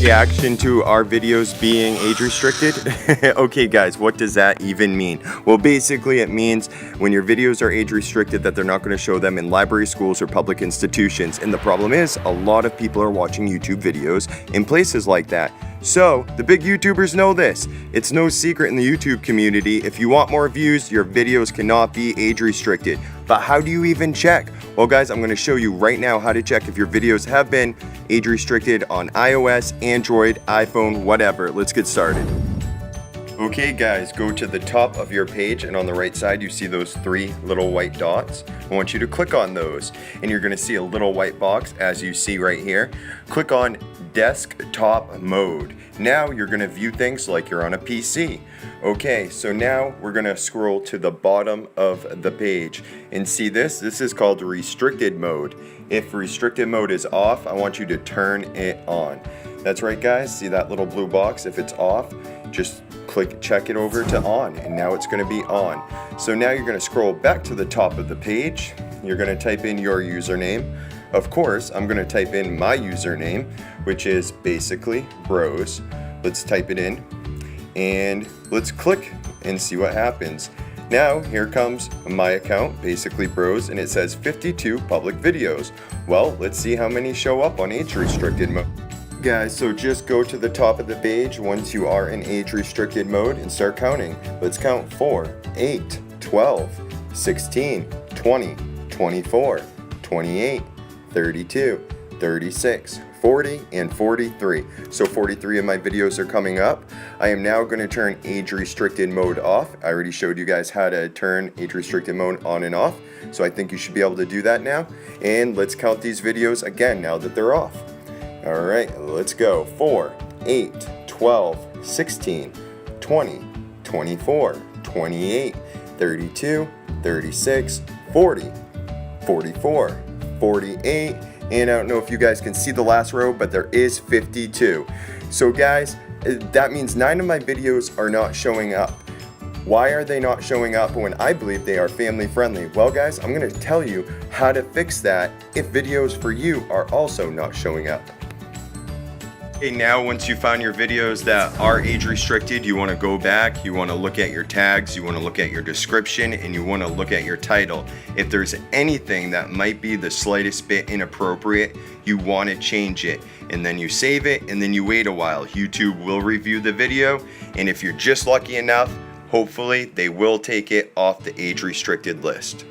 Reaction to our videos being age restricted? Okay guys, what does that even mean? Well, basically it means when your videos are age restricted that they're not going to show them in library, schools, or public institutions. And the problem is a lot of people are watching YouTube videos in places like that. So the big YouTubers know this. It's no secret in the YouTube community. If you want more views, your videos cannot be age restricted. But how do you even check? Well guys, I'm going to show you right now how to check if your videos have been age restricted on iOS, Android, iPhone, whatever. Let's get started. Okay guys, go to the top of your page and on the right side you see those three little white dots. I want you to click on those and you're going to see a little white box as you see right here. Click on desktop mode. Now you're going to view things like you're on a PC. Okay, so now we're going to scroll to the bottom of the page and see this. This is called restricted mode. If restricted mode is off, I want you to turn it on. That's right guys, see that little blue box? If it's off, just check it over to on, and now it's going to be on. So now you're going to scroll back to the top of the page. You're going to type in your username. Of course, I'm going to type in my username, which is basically bros. Let's type it in and let's click and see what happens. Now here comes my account, basically bros, and it says 52 public videos. Well, let's see how many show up on age restricted mode. Guys, so just go to the top of the page once you are in age restricted mode and start counting. Let's count 4, 8, 12, 16, 20, 24, 28, 32, 36, 40, and 43. So 43 of my videos are coming up. I am now going to turn age restricted mode off. I already showed you guys how to turn age restricted mode on and off. So I think you should be able to do that now. And let's count these videos again now that they're off. Alright, let's go. 4, 8, 12, 16, 20, 24, 28, 32, 36, 40, 44, 48, and I don't know if you guys can see the last row, but there is 52. So guys, that means 9 of my videos are not showing up. Why are they not showing up when I believe they are family friendly? Well guys, I'm going to tell you how to fix that if videos for you are also not showing up. Okay, now once you found your videos that are age restricted, you want to go back, you want to look at your tags, you want to look at your description, and you want to look at your title. If there's anything that might be the slightest bit inappropriate, you want to change it. And then you save it, and then you wait a while. YouTube will review the video, and if you're just lucky enough, hopefully they will take it off the age restricted list.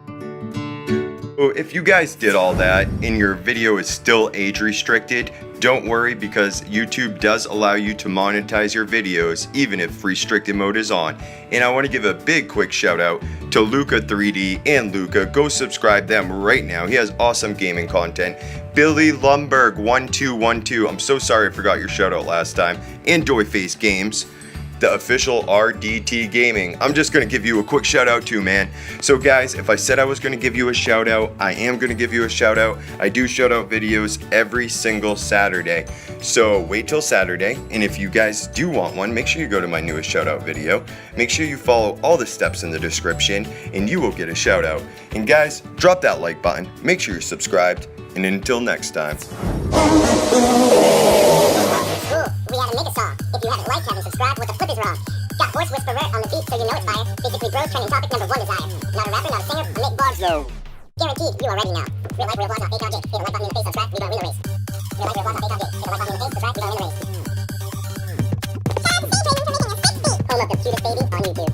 So if you guys did all that and your video is still age restricted, don't worry, because YouTube does allow you to monetize your videos even if restricted mode is on. And I want to give a big quick shout out to Luca3D and Luca. Go subscribe them right now. He has awesome gaming content. Billy Lumberg 1212. I'm so sorry I forgot your shout out last time. And Doyface Games, the official RDT Gaming. I'm just going to give you a quick shout out too, man. So guys, if I said I was going to give you a shout out, I am going to give you a shout out. I do shout out videos every single Saturday. So wait till Saturday, and if you guys do want one, make sure you go to my newest shout out video. Make sure you follow all the steps in the description and you will get a shout out. And guys, drop that like button. Make sure you're subscribed, and until next time. We had to make a song. If you haven't liked, haven't subscribed, what the flip is wrong? Got Horse Whisperer on the beat so you know it's fire. Basically, bros trending topic number 1 desire. Not a rapper, not a singer, I make bars. No. Guaranteed, you already know. Real life, real vlog, not fake object. Hit the like button in the face, subscribe, we gonna win the race. Real life, real vlog, not fake object. Hit the like button in the face, subscribe, we gonna win the race. Home of the cutest baby on YouTube.